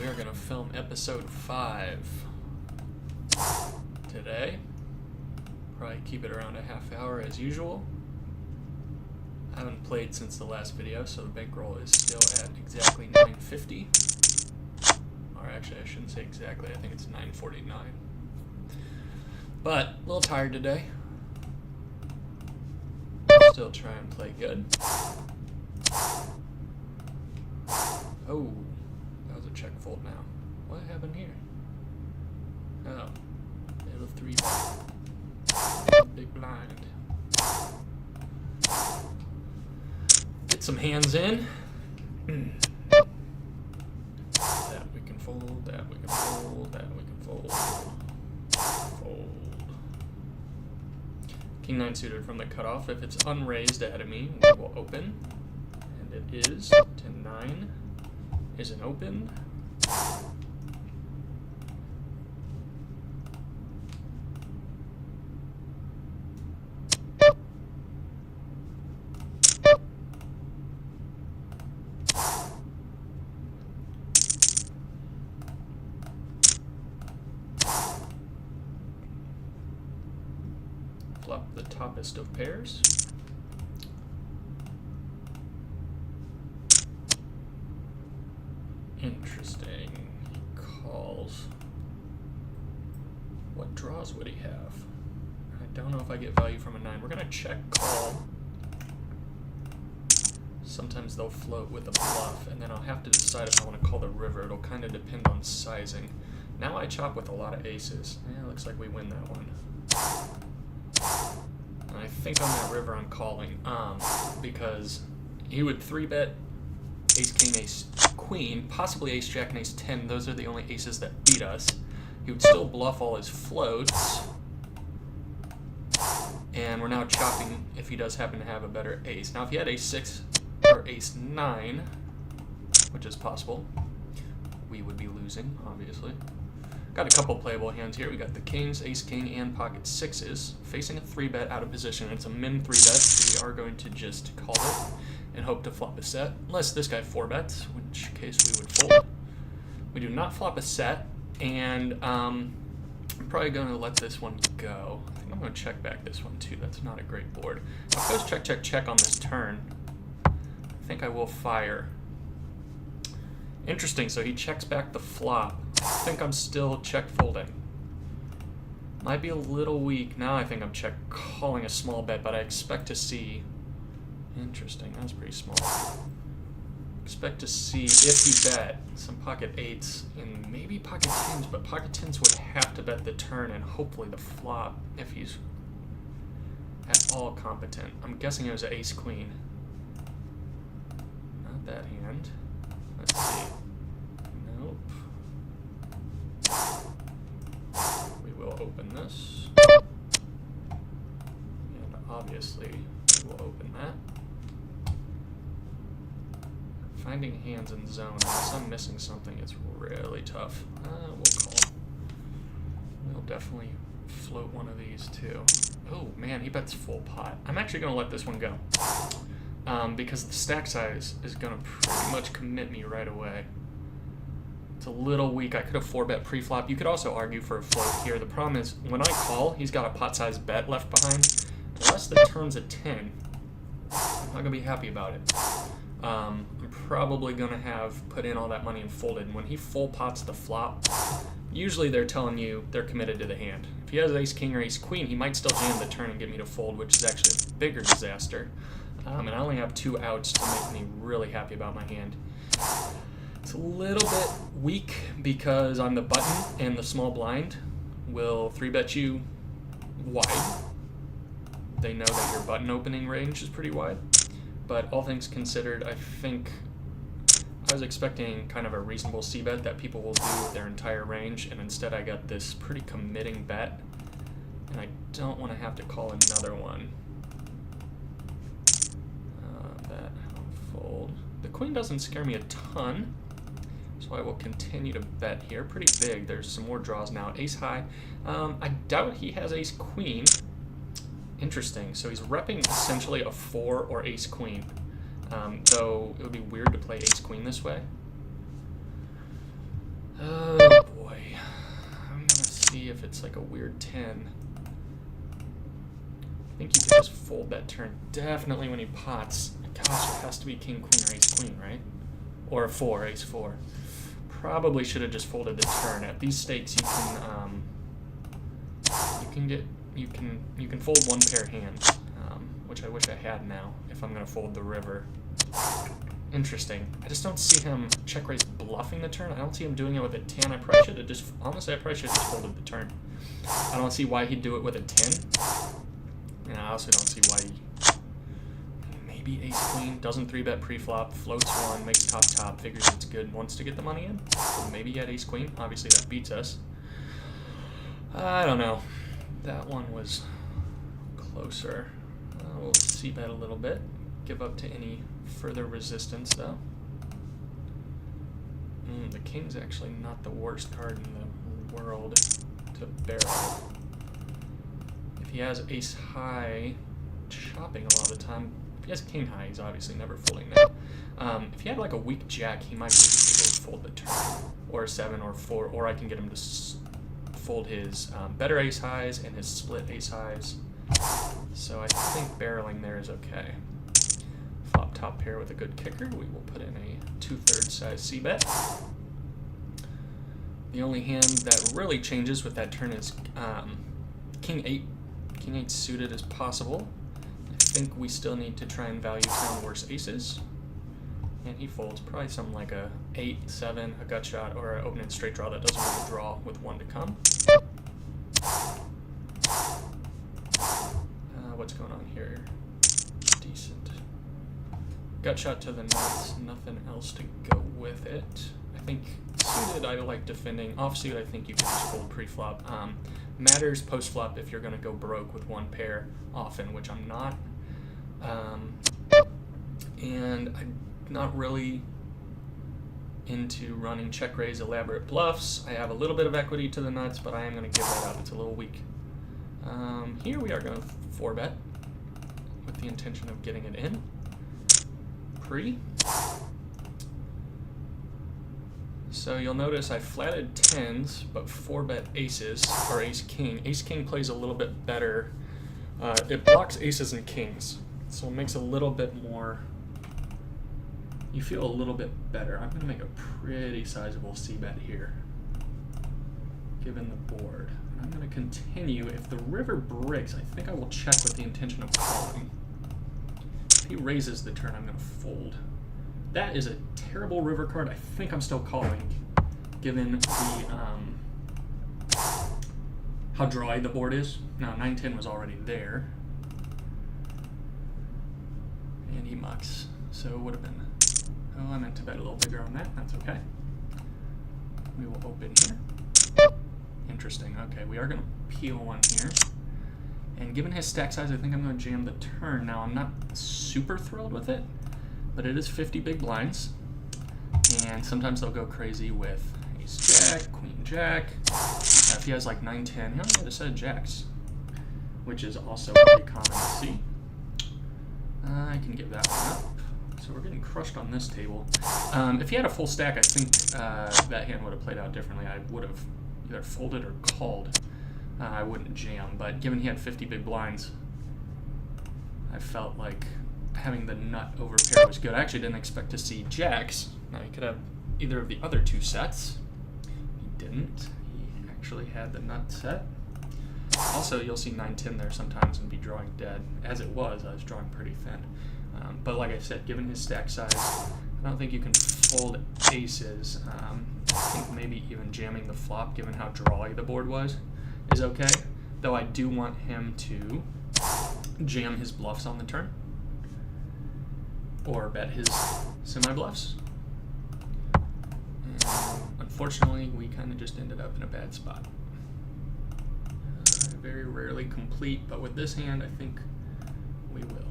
are going to film episode 5 today. Probably keep it around a half hour as usual. I haven't played since the last video, so the bankroll is still at exactly 950. Or actually, I shouldn't say exactly, I think it's 949. But, a little tired today. Still try and play good. Oh, that was a check fold now. What happened here? Oh, they have a 3-bet. Big blind. Get some hands in. That we can fold, that we can fold, that we can fold. Fold. King 9 suited from the cutoff. If it's unraised ahead of me, we will open. And it is 10-9. Is an open. Flop the toppest of pairs. Interesting. He calls. What draws would he have? I don't know if I get value from a 9. We're going to check call. Sometimes they'll float with a bluff, and then I'll have to decide if I want to call the river. It'll kind of depend on sizing. Now I chop with a lot of aces. Yeah, looks like we win that one. And I think on that river I'm calling, because he would 3-bet ace, king, ace, queen, possibly ace, jack, and ace 10. Those are the only aces that beat us. He would still bluff all his floats. And we're now chopping if he does happen to have a better ace. Now if he had ace 6 or ace 9, which is possible, we would be losing, obviously. Got a couple playable hands here. We got the kings, ace, king, and pocket 6s. Facing a 3-bet out of position. It's a min 3-bet, so we are going to just call it and hope to flop a set. Unless this guy 4-bets, in which case we would fold. We do not flop a set, and I'm probably going to let this one go. I think I'm going to check back this one too. That's not a great board. If I goes check, check, check on this turn, I think I will fire. Interesting, so he checks back the flop. I think I'm still check folding. Might be a little weak. Now I think I'm check calling a small bet, but I expect to see... Interesting, that's pretty small. Expect to see, if he bet, some pocket 8s and maybe pocket 10s, but pocket 10s would have to bet the turn and hopefully the flop if he's at all competent. I'm guessing it was an ace queen. Not that hand. Let's see. Nope. We will open this. And obviously, we will open that. Finding hands in zone, unless I'm missing something, it's really tough. We'll call. We'll definitely float one of these too. Oh man, he bets full pot. I'm actually going to let this one go. Because the stack size is going to pretty much commit me right away. It's a little weak. I could have 4-bet pre-flop. You could also argue for a float here. The problem is, when I call, he's got a pot-sized bet left behind. Unless the turn's a 10, I'm not going to be happy about it. I'm probably going to have put in all that money and folded. And when he full pots the flop, usually they're telling you they're committed to the hand. If he has ace king or ace queen, he might still jam the turn and get me to fold, which is actually a bigger disaster. And I only have 2 outs to make me really happy about my hand. It's a little bit weak because on the button and the small blind will 3-bet you wide. They know that your button opening range is pretty wide. But all things considered, I think I was expecting kind of a reasonable c-bet that people will do with their entire range, and instead I got this pretty committing bet, and I don't want to have to call another one. Bet, fold. The queen doesn't scare me a ton, so I will continue to bet here. Pretty big. There's some more draws now. Ace high. I doubt he has ace queen. Interesting. So he's repping essentially a 4 or ace queen. Though it would be weird to play ace queen this way. Oh boy. I'm gonna see if it's like a weird 10. I think you can just fold that turn. Definitely when he pots. Gosh, it has to be king, queen, or ace, queen, right? Or a 4, ace, 4. Probably should have just folded the turn. At these stakes, you can fold one pair hands, which I wish I had now if I'm gonna fold the river. Interesting. I just don't see him check raise bluffing the turn. I don't see him doing it with a 10. I probably should have just, honestly, I probably should have just folded the turn. I don't see why he'd do it with a 10. And I also don't see why maybe ace queen, doesn't 3-bet pre-flop, floats 1, makes top, figures it's good, wants to get the money in. So maybe he had ace queen. Obviously that beats us. I don't know. That one was closer. We'll c-bet a little bit. Give up to any further resistance though. The king's actually not the worst card in the world to barrel. If he has ace high, chopping a lot of the time. If he has king high, he's obviously never folding that. If he had like a weak jack, he might be able to fold the turn, or a 7 or 4, or I can get him to fold his better ace highs and his split ace highs. So I think barreling there is okay. Flop top pair with a good kicker. We will put in a 2/3 size c-bet. The only hand that really changes with that turn is king 8. King 8 suited as possible. I think we still need to try and value town worse aces. And he folds probably something like a 8, 7, a gut shot, or an open-end straight draw that doesn't really draw with 1 to come. What's going on here? Decent. Gut shot to the nuts, nothing else to go with it. I think suited I like defending. Offsuit I think you can just fold pre-flop. Matters post-flop if you're going to go broke with one pair often, which I'm not. And I'm not really into running check raise elaborate bluffs. I have a little bit of equity to the nuts, but I am going to give that up. It's a little weak. Here we are going to 4-bet with the intention of getting it in. Pre. So you'll notice I flatted 10s, but 4-bet aces, or ace king. Ace king plays a little bit better. It blocks aces and kings, so it makes a little bit more, you feel a little bit better. I'm going to make a pretty sizable c-bet here, given the board. And I'm going to continue. If the river breaks, I think I will check with the intention of calling. If he raises the turn, I'm going to fold. That is a terrible river card. I think I'm still calling, given the how dry the board is. Now 9-10 was already there, and he mucks, so it would have been. Oh, I meant to bet a little bigger on that. That's okay. We will open here. Interesting. Okay, we are going to peel one here. And given his stack size, I think I'm going to jam the turn. Now, I'm not super thrilled with it, but it is 50 big blinds. And sometimes they'll go crazy with ace jack, queen jack. If he has like 9-10, he only had a set of jacks, which is also pretty common to see. I can give that one up. So we're getting crushed on this table. If he had a full stack, I think that hand would have played out differently. I would have either folded or called. I wouldn't jam, but given he had 50 big blinds, I felt like having the nut over pair was good. I actually didn't expect to see jacks. Now he could have either of the other two sets. He didn't. He actually had the nut set. Also, you'll see 9-10 there sometimes and be drawing dead. As it was, I was drawing pretty thin. But like I said, given his stack size, I don't think you can fold aces. I think maybe even jamming the flop, given how drawy the board was, is okay. Though I do want him to jam his bluffs on the turn, or bet his semi-bluffs. Unfortunately, we kind of just ended up in a bad spot. Very rarely complete, but with this hand, I think we will.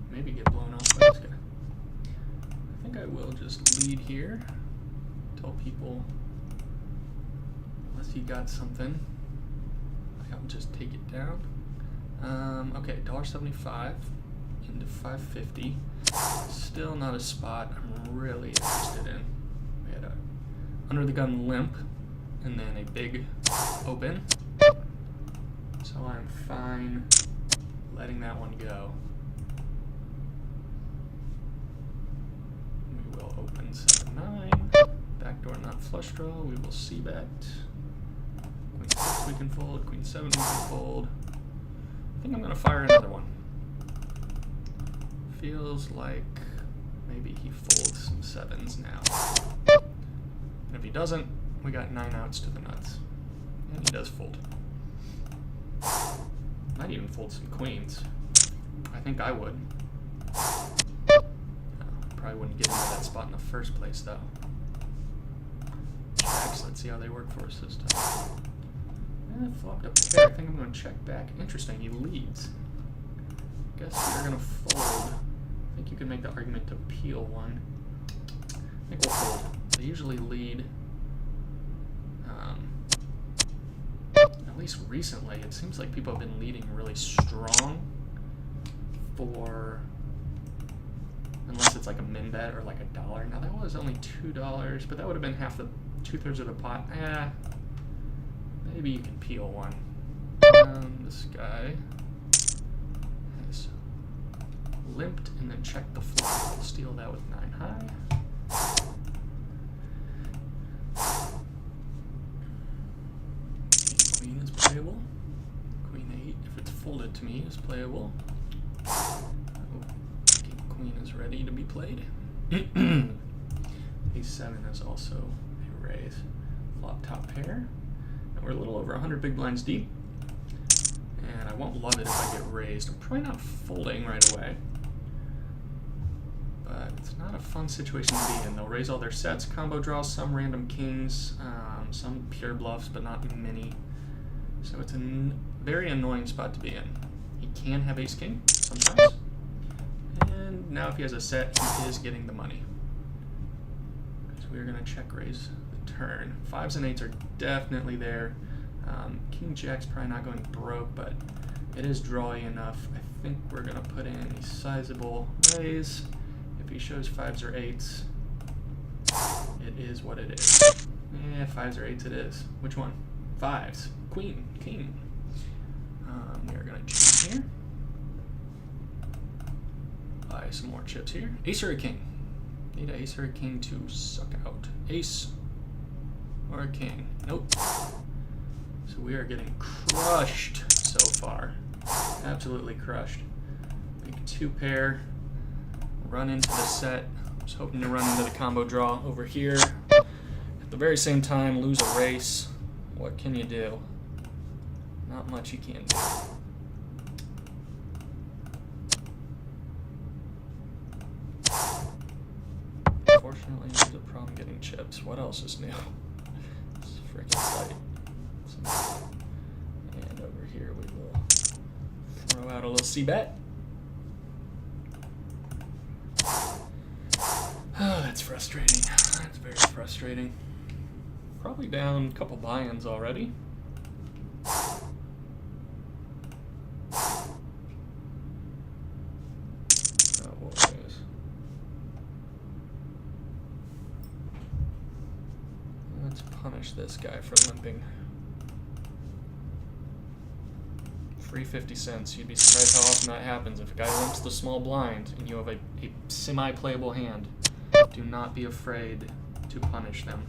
Maybe get blown off by this guy. I think I will just lead here. Tell people, unless he got something, I'll just take it down. Okay, $1.75 into $5.50. Still not a spot I'm really interested in. We had a under the gun limp, and then a big open. So I'm fine letting that one go. We will open 7-9. Backdoor not flush draw. We will c-bet. Queen 6 we can fold. Queen 7 we can fold. I think I'm going to fire another one. Feels like maybe he folds some 7s now. And if he doesn't, we got 9 outs to the nuts. And he does fold. Might even fold some queens. I think I would. Probably wouldn't get into that spot in the first place, though. Checks, let's see how they work for us this time. Flopped a pair. I think I'm going to check back. Interesting, he leads. Guess you're going to fold. I think you can make the argument to peel one. I think we'll fold. They usually lead. At least recently, it seems like people have been leading really strong for, unless it's like a min bet or like $1. Now that was only $2, but that would have been half the 2/3 of the pot. Maybe you can peel one. This guy has limped and then checked the flop. We'll steal that with 9 high. Queen is playable. Queen 8, if it's folded to me, is playable. Oh, Queen is ready to be played. A7 is also a raise. Flop top pair. And we're a little over 100 big blinds deep. And I won't love it if I get raised. I'm probably not folding right away. But it's not a fun situation to be in. They'll raise all their sets, combo draws, some random kings, some pure bluffs, but not many. So it's a very annoying spot to be in. He can have ace king sometimes. And now if he has a set, he is getting the money. So we're going to check raise the turn. 5s and 8s are definitely there. King jack's probably not going broke, but it is drawy enough. I think we're going to put in a sizable raise. If he shows 5s or 8s, it is what it is. 5s or 8s it is. Which one? 5s. Queen. King. We are going to jam here. Buy some more chips here. Ace or a king? Need an ace or a king to suck out. Ace or a king? Nope. So we are getting crushed so far. Absolutely crushed. Big 2 pair. Run into the set. I was hoping to run into the combo draw over here. At the very same time, lose a race. What can you do? Not much you can do. Unfortunately, there's a problem getting chips. What else is new? It's freaking tight. And over here we will throw out a little c-bet. Oh, that's frustrating. That's very frustrating. Probably down a couple buy-ins already. Let's punish this guy for limping. Free 50 cents. You'd be surprised how often that happens. If a guy limps the small blind and you have a semi-playable hand, do not be afraid to punish them.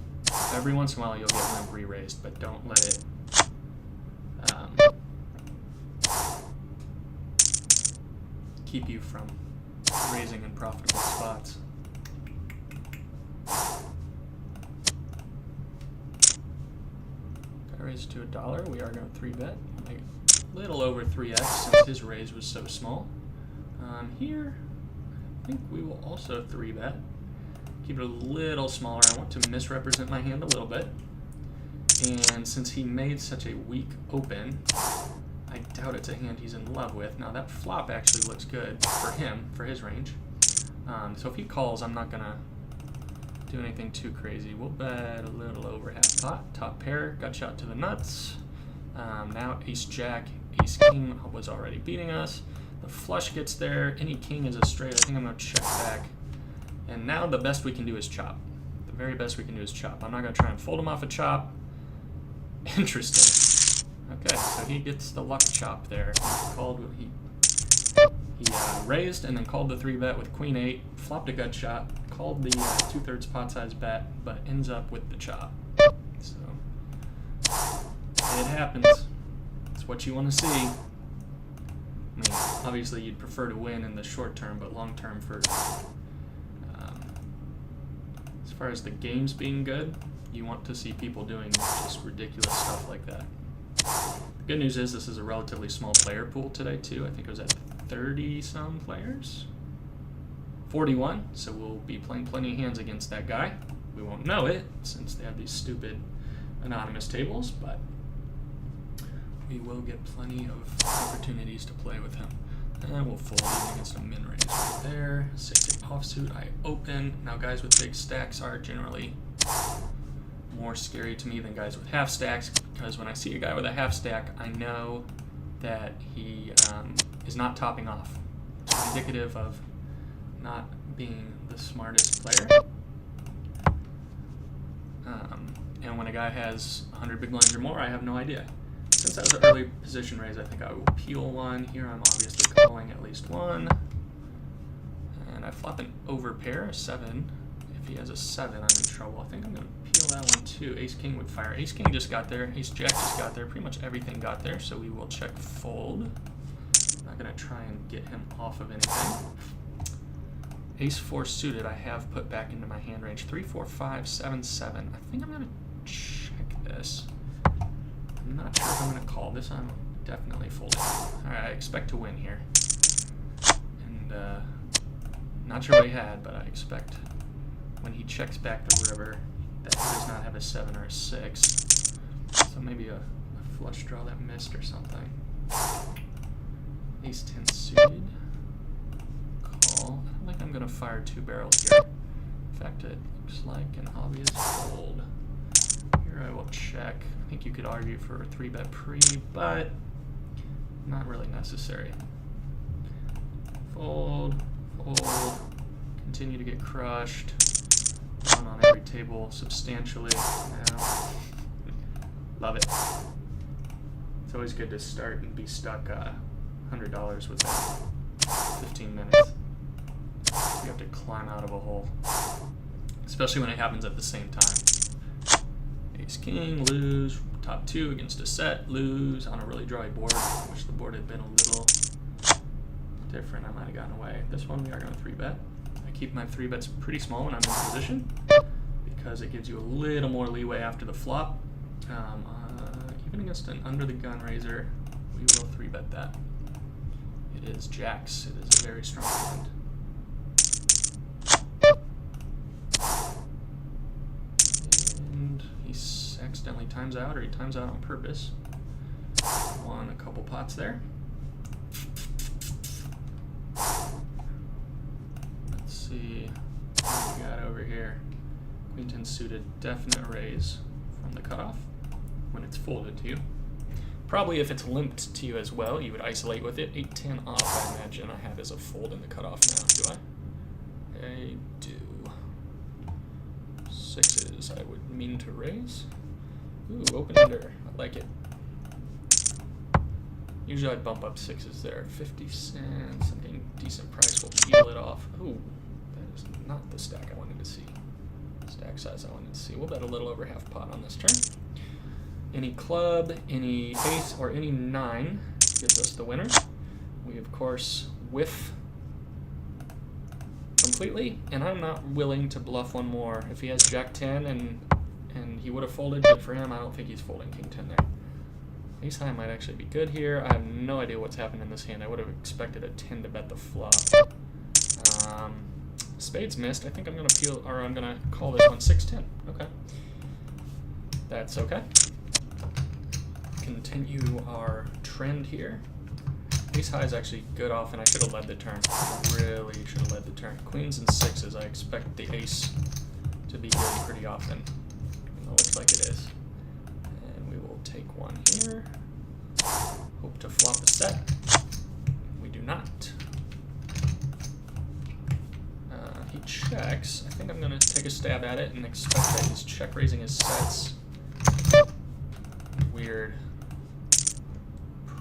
Every once in a while you'll get limp re-raised, but don't let it keep you from raising in profitable spots. Got raised to $1. We are going to 3-bet. Make it a little over 3x since his raise was so small. Here, I think we will also 3-bet. Keep it a little smaller. I want to misrepresent my hand a little bit. And since he made such a weak open, I doubt it's a hand he's in love with. Now that flop actually looks good for him, for his range. So if he calls, I'm not going to do anything too crazy. We'll bet a little over half pot. Top pair, got shot to the nuts. Now ace jack, ace king was already beating us. The flush gets there. Any king is a straight. I think I'm going to check back. And now the best we can do is chop. The very best we can do is chop. I'm not going to try and fold him off a chop. Interesting. Okay, so he gets the luck chop there. He raised and then called the 3-bet with queen 8, flopped a gut shot, called the 2/3 pot size bet, but ends up with the chop. So it happens. It's what you want to see. I mean, obviously you'd prefer to win in the short term, but long term for as far as the games being good, you want to see people doing just ridiculous stuff like that. The good news is this is a relatively small player pool today too. I think it was at 30-some players. 41, so we'll be playing plenty of hands against that guy. We won't know it since they have these stupid anonymous tables, but we will get plenty of opportunities to play with him. And we'll fold even against a min raise right there. 6-8 offsuit, I open. Now guys with big stacks are generally more scary to me than guys with half stacks, because when I see a guy with a half stack, I know that he is not topping off. It's indicative of not being the smartest player. And when a guy has 100 big blinds or more, I have no idea. Since that was an early position raise, I think I will peel one. Here I'm obviously calling at least one. And I flop an overpair, a 7. If he has a 7, I'm in trouble. I think I'm going to peel that one too. Ace-King would fire. Ace-King just got there. Ace-Jack just got there. Pretty much everything got there, so we will check fold. Not going to try and get him off of anything. Ace-4 suited I have put back into my hand range. 3, 4, 5, 7, 7. I think I'm going to check this. I'm not sure if I'm going to call this. I'm definitely folding. Alright, I expect to win here. And not sure what he had, but I expect when he checks back the river that he does not have a 7 or a 6. So maybe a flush draw that missed or something. Ace-10 suited. Call. I don't think I'm going to fire 2 barrels here. In fact, it looks like an obvious fold. Here I will check. I think you could argue for a 3-bet pre, but not really necessary. Fold, fold, continue to get crushed. One on every table substantially now. Love it. It's always good to start and be stuck $100 within 15 minutes. You have to climb out of a hole, especially when it happens at the same time. Ace-King, lose. Top 2 against a set, lose on a really dry board. I wish the board had been a little different. I might have gotten away. This one we are going to 3-bet. I keep my 3-bets pretty small when I'm in position because it gives you a little more leeway after the flop. Even against an under-the-gun raiser, we will 3-bet that. It is jacks. It is a very strong hand. Accidentally times out, or he times out on purpose. Won a couple pots there. Let's see what we got over here. Queen 10 suited, definite raise from the cutoff when it's folded to you. Probably if it's limped to you as well, you would isolate with it. 8-10 off, I imagine I have as a fold in the cutoff now, do I? I do. 6s I would mean to raise. Ooh, open ender. I like it. Usually I'd bump up 6s there. 50 cents. I'm getting a decent price. We'll peel it off. Ooh, that is not the stack I wanted to see. Stack size I wanted to see. We'll bet a little over half pot on this turn. Any club, any ace, or any 9 gives us the winner. We, of course, whiff completely, and I'm not willing to bluff one more. If he has Jack 10 and he would have folded, good for him. I don't think he's folding King 10 there. Ace high might actually be good here. I have no idea what's happened in this hand. I would have expected a 10 to bet the flop. Spades missed. I think I'm going to peel, or I'm going to call this one 6-10. Okay. That's okay. Continue our trend here. Ace high is actually good off, and I should have led the turn. I really should have led the turn. Queens and 6s, I expect the ace to be good pretty often. It looks like it is. And we will take one here. Hope to flop a set. We do not. He checks. checks. I think I'm going to take a stab at it and expect that he's check raising his sets. Weird.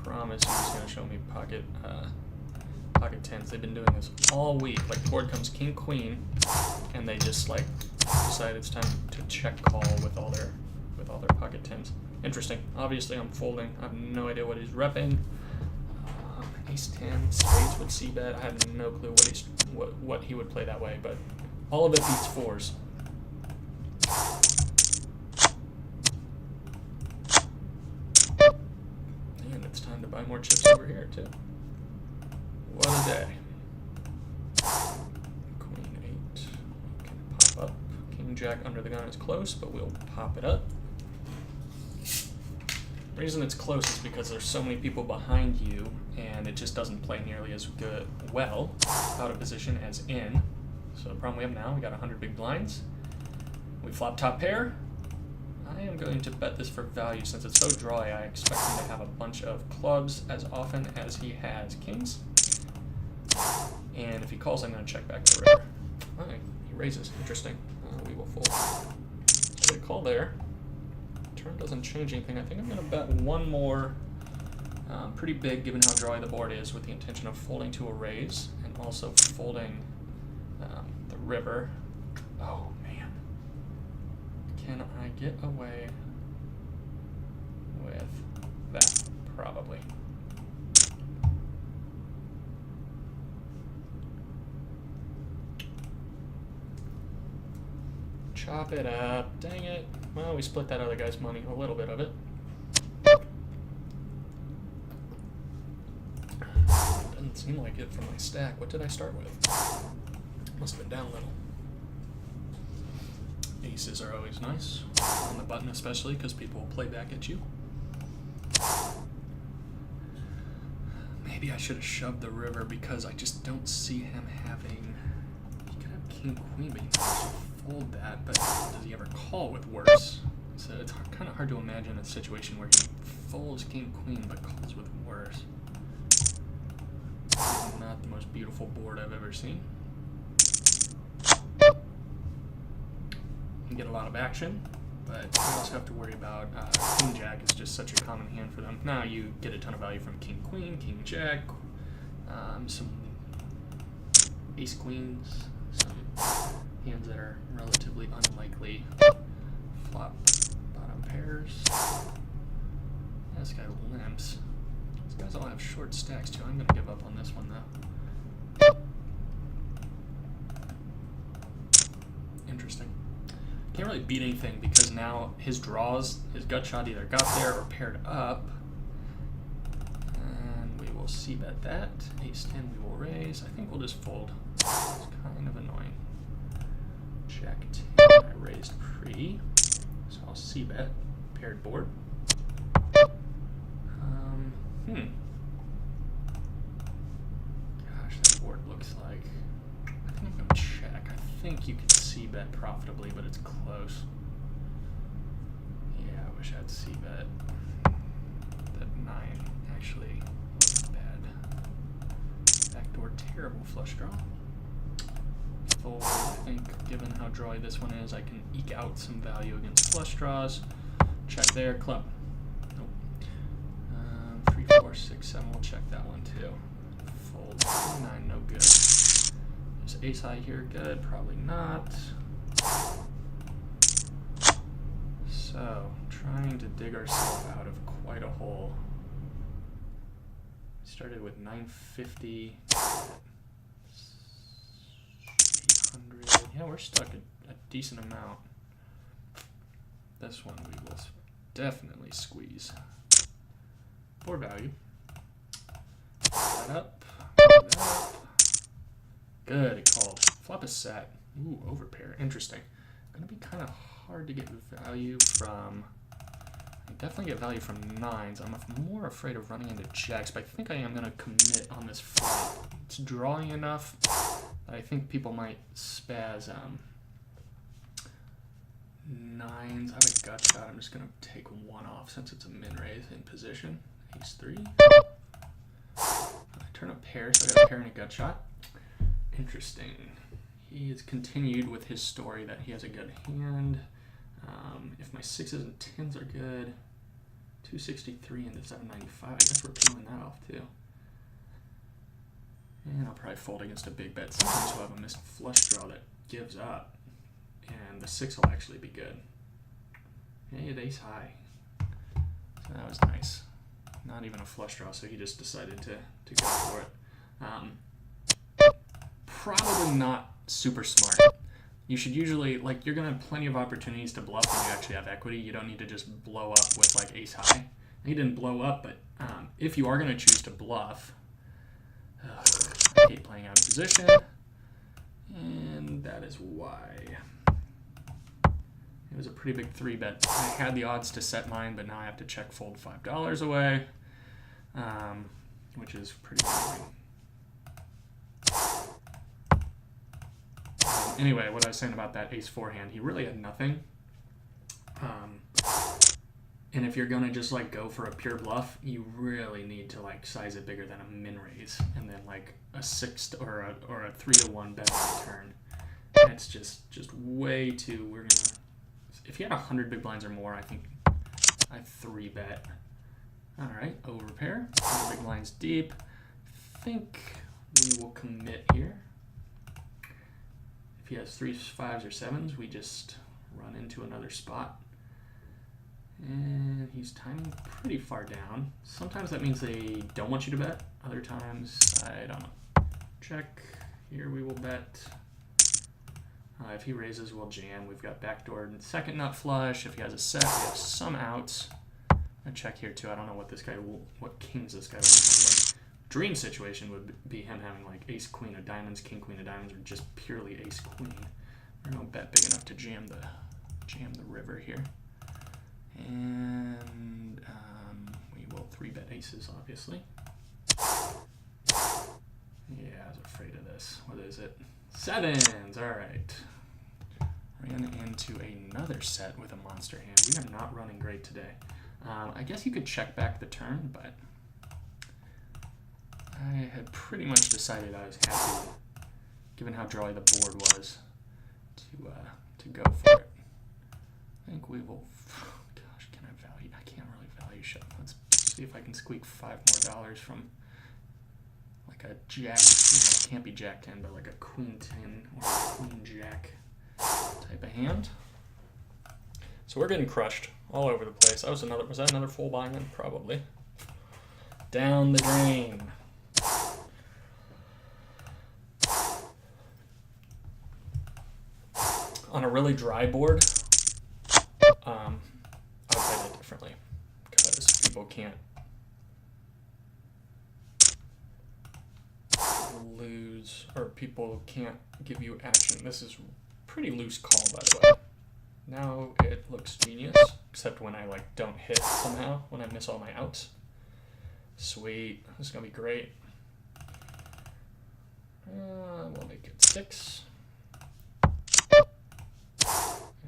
Promise he's going to show me pocket tens. They've been doing this all week. Like, board comes king queen, and they just like decide it's time to check call with all their pocket tens. Interesting. Obviously, I'm folding. I have no idea what he's repping. Ace 10, spades would c-bet. I have no clue what he would play that way, but all of it beats fours. And it's time to buy more chips over here, too. What a day. Queen 8. We can pop up. King Jack under the gun is close, but we'll pop it up. The reason it's close is because there's so many people behind you, and it just doesn't play nearly as well out of position as in. So the problem we have now, we got 100 big blinds. We flop top pair. I am going to bet this for value since it's so dry. I expect him to have a bunch of clubs as often as he has kings. And if he calls, I'm going to check back the river. Okay, he raises. Interesting. We will fold. So they call there. Turn doesn't change anything. I think I'm going to bet one more pretty big given how dry the board is with the intention of folding to a raise and also folding the river. Oh, man. Can I get away with that? Probably. Chop it up. Dang it. Well, we split that other guy's money, a little bit of it. Doesn't seem like it from my stack. What did I start with? Must have been down a little. Aces are always nice, on the button especially, because people will play back at you. Maybe I should have shoved the river because I just don't see him having... He could have king, queen, but he can fold that, but does he ever call with worse? So it's kind of hard to imagine a situation where he folds king, queen, but calls with worse. This is not the most beautiful board I've ever seen. You get a lot of action, but you also have to worry about king jack is just such a common hand for them. Now you get a ton of value from king queen, king jack, some ace queens, some hands that are relatively unlikely. Flop bottom pairs. This guy limps. These guys all have short stacks too. I'm gonna give up on this one though. Interesting. Can't really beat anything because now his draws, his gut shot either got there or paired up. And we will c-bet that. Ace 10 we will raise. I think we'll just fold. It's kind of annoying. Jack 10 I raised pre. So I'll c-bet. Paired board. Gosh, that board looks like... I think I'm going to check. I think you can c-bet profitably, but it's close. Yeah, I wish I had c-bet. That 9 actually wasn't bad. Backdoor, terrible flush draw. Fold, I think, given how dry this one is, I can eke out some value against flush draws. Check there, club. Nope. 3, 4, 6, 7, we'll check that one too. Fold, 9, no good. Is ace high here good? Probably not. So, trying to dig ourselves out of quite a hole. Started with 950, 800. Yeah, we're stuck a decent amount. This one we will definitely squeeze. For value. That up. That up. Good, it called. Flop is set. Ooh, overpair. Interesting. Gonna be kind of hard to get value from... I definitely get value from 9s. I'm more afraid of running into jacks, but I think I am gonna commit on this flop. It's drawing enough that I think people might spaz 9s. I have a gut shot. I'm just gonna take one off since it's a min-raise in position. Ace 3. I turn a pair, so I got a pair and a gut shot. Interesting. he has continued with his story that he has a good hand. If my 6s and 10s are good, 263 into 795, I guess we're peeling that off too. And I'll probably fold against a big bet. Sometimes we'll have a missed flush draw that gives up, and the 6 will actually be good. Yeah, he had ace high, so that was nice. Not even a flush draw, so he just decided to go for it. Probably not super smart. You should usually, like, you're going to have plenty of opportunities to bluff when you actually have equity. You don't need to just blow up with, like, ace high. He didn't blow up, but if you are going to choose to bluff, I hate playing out of position, and that is why. It was a pretty big 3-bet. I had the odds to set mine, but now I have to check fold $5 away, which is pretty boring. Anyway, what I was saying about that ace-4 hand, he really had nothing. And if you're going to just like go for a pure bluff, you really need to like size it bigger than a min raise, and then like a 6 or a 3-1 bet on the turn. That's just way too. We're gonna. If you had 100 big blinds or more, I think I 3-bet. All right, over pair, 100 big blinds deep. I think we will commit here. If he has 3s, 5s, or 7s, we just run into another spot. And he's timing pretty far down. Sometimes that means they don't want you to bet. Other times, I don't know. Check. Here we will bet. If he raises, we'll jam. We've got backdoor and second nut flush. If he has a set, we have some outs. I check here too. I don't know what this guy what kings this guy would have. Dream situation would be him having like ace queen of diamonds, king queen of diamonds, or just purely ace queen. We're gonna bet big enough to jam the river here. And we will 3-bet aces, obviously. Yeah, I was afraid of this. What is it? 7s. All right. Ran into another set with a monster hand. We are not running great today. I guess you could check back the turn, but I had pretty much decided I was happy, given how drawy the board was, to go for it. I think we will. Gosh, can I value? I can't really value shove. Let's see if I can squeak $5 more from like a jack. It can't be jack 10, but like a queen 10 or a queen jack type of hand. So we're getting crushed all over the place. Was that another full buy-in? Probably. Down the drain. On a really dry board, I would play that differently because people can't lose, or people can't give you action. This is pretty loose call, by the way. Now it looks genius, except when I like don't hit somehow, when I miss all my outs. Sweet, this is gonna be great. We'll make it 6.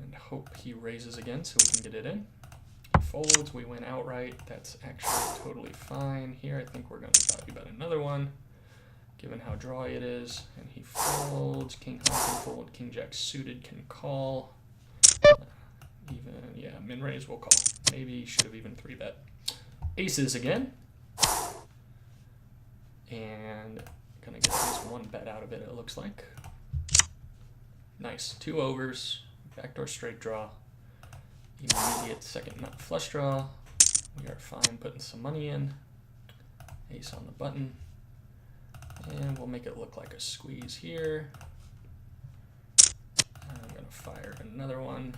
And hope he raises again so we can get it in. He folds, we win outright. That's actually totally fine. Here I think we're gonna value bet another one, given how drawy it is. And he folds, king high can fold, king jack suited can call. Even, yeah, min raise will call. Maybe should have even 3-bet. Aces again. And gonna get at least 1 bet out of it, it looks like. Nice, 2 overs, backdoor straight draw, immediate second nut flush draw. We are fine putting some money in. Ace on the button. And we'll make it look like a squeeze here. And I'm gonna fire another one.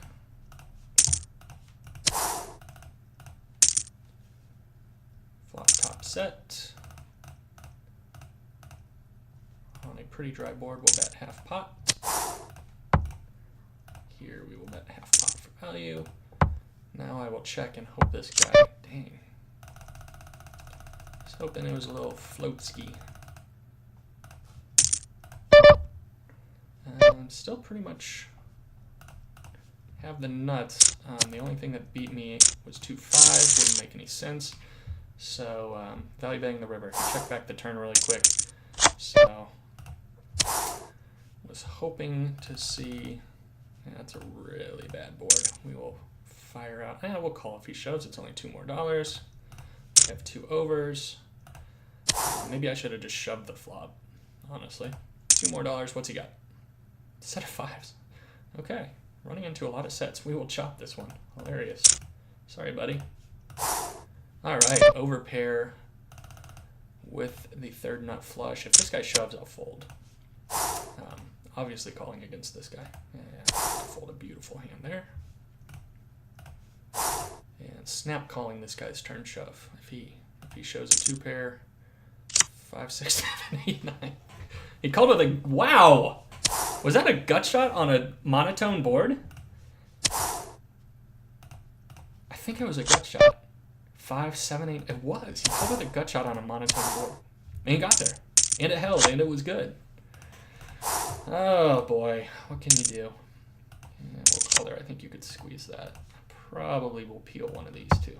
Flop top set. On a pretty dry board, we'll bet half pot. Here we will bet half pot for value. Now I will check and hope this guy, dang. I was hoping it was a little float-ski. Still pretty much have the nuts. The only thing that beat me was 2-5, wouldn't make any sense. So value betting the river. Check back the turn really quick. So Was hoping to see. Yeah, that's a really bad board. We will fire out. We'll call if he shoves. It's only $2 more. We have 2 overs. Maybe I should have just shoved the flop, honestly. $2 more. What's he got? Set of 5s. Okay, running into a lot of sets. We will chop this one. Hilarious. Sorry, buddy. All right, overpair with the 3rd nut flush. If this guy shoves, I'll fold. Obviously calling against this guy. Yeah, I'll fold a beautiful hand there. And snap calling this guy's turn shove. If he shows a 2 pair, 5, 6, 7, 8, 9. He called with a wow. Was that a gut shot on a monotone board? I think it was a gut shot. 5, 7, 8. It was. He called with a gut shot on a monotone board. And he got there. And it held. And it was good. Oh, boy. What can you do? Yeah, we'll call there. I think you could squeeze that. Probably will peel one of these, too.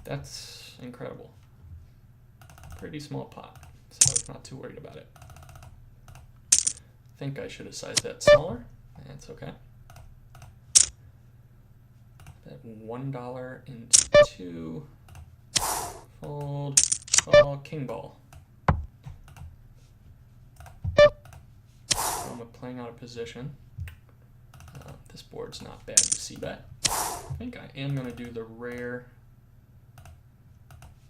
That's incredible. Pretty small pot. So I'm not too worried about it. I think I should have sized that smaller. That's okay. That $1 into 2. Fold, call, king ball. I'm playing out of position. This board's not bad to see bet. I think I am going to do the rare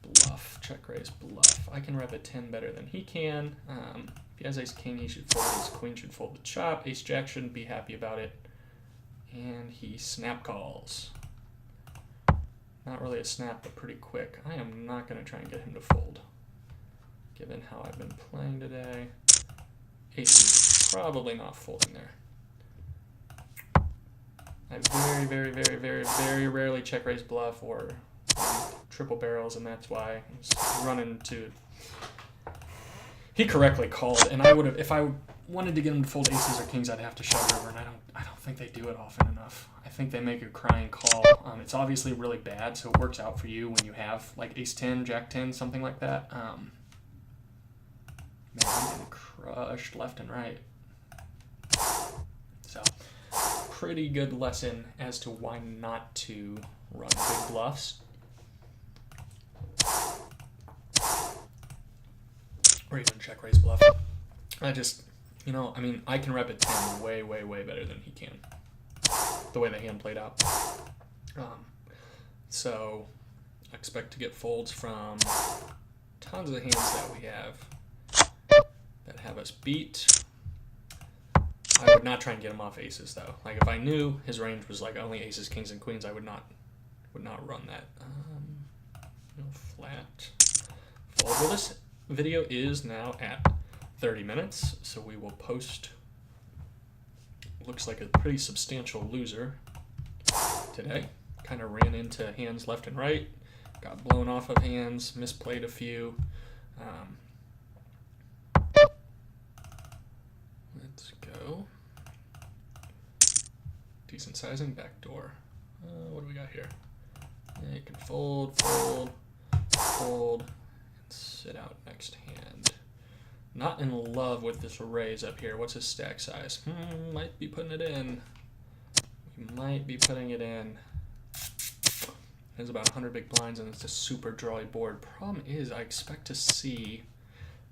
bluff, check raise bluff. I can rep a 10 better than he can. If he has ace king, he should fold. His queen should fold the chop. Ace jack shouldn't be happy about it. And he snap calls. Not really a snap, but pretty quick. I am not going to try and get him to fold, given how I've been playing today. Ace is probably not folding there. I very rarely check raise bluff or triple barrels, and that's why I was running to. He correctly called, and I would have, if I wanted to get him to fold aces or kings, I'd have to shove river, and I don't think they do it often enough. I think they make a crying call. It's obviously really bad, so it works out for you when you have like ace 10, jack 10, something like that. Man, I'm getting crushed left and right. So, pretty good lesson as to why not to run big bluffs. Or even check raise bluff. I just, I can rep a 10 way better than he can. The way the hand played out. So, I expect to get folds from tons of the hands that we have that have us beat. I would not try and get him off aces, though. Like, if I knew his range was like only aces, kings, and queens, I would not run that. Flat. Fold. Well, this video is now at 30 minutes, so we will post. Looks like a pretty substantial loser today. Kind of ran into hands left and right, got blown off of hands, misplayed a few. Let's go. Decent sizing, backdoor. What do we got here? Yeah, you can fold, and sit out next hand. Not in love with this raise up here. What's his stack size? Might be putting it in. We might be putting it in. There's about 100 big blinds, and it's a super drawy board. Problem is, I expect to see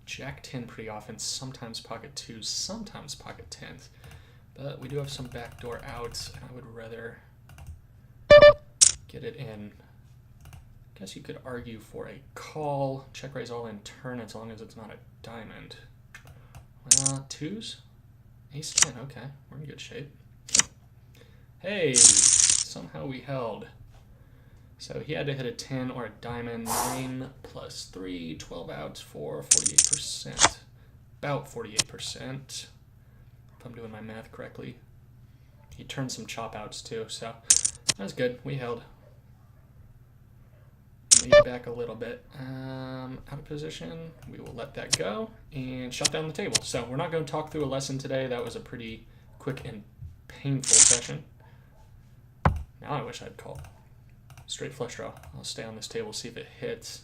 jack 10 pretty often, sometimes pocket 2s, sometimes pocket 10s. But we do have some backdoor outs, and I would rather get it in. I guess you could argue for a call, check raise all in turn, as long as it's not a diamond. 2s? Ace 10, okay, we're in good shape. Hey, somehow we held. So he had to hit a 10 or a diamond. 9 plus 3, 12 outs for 48%. About 48%, if I'm doing my math correctly. He turned some chop outs too, so that's good. We held. Lead back a little bit. Out of position. We will let that go and shut down the table. So we're not going to talk through a lesson today. That was a pretty quick and painful session. Now I wish I'd called. Straight flush draw. I'll stay on this table, see if it hits.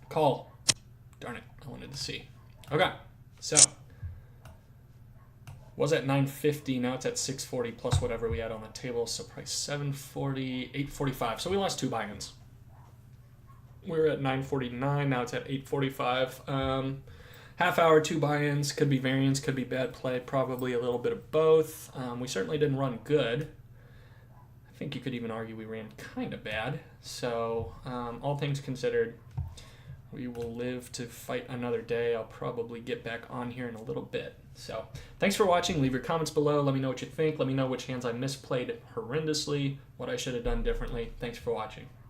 Call. Darn it. I wanted to see. Okay. So, was at 950, now it's at 640 plus whatever we had on the table. So price 740, 845. So we lost 2 buy-ins. We were at 949, now it's at 845. Half hour, 2 buy-ins, could be variance, could be bad play, probably a little bit of both. We certainly didn't run good. I think you could even argue we ran kind of bad. So all things considered, we will live to fight another day. I'll probably get back on here in a little bit. So thanks for watching. Leave your comments below. Let me know what you think. Let me know which hands I misplayed horrendously, what I should have done differently. Thanks for watching.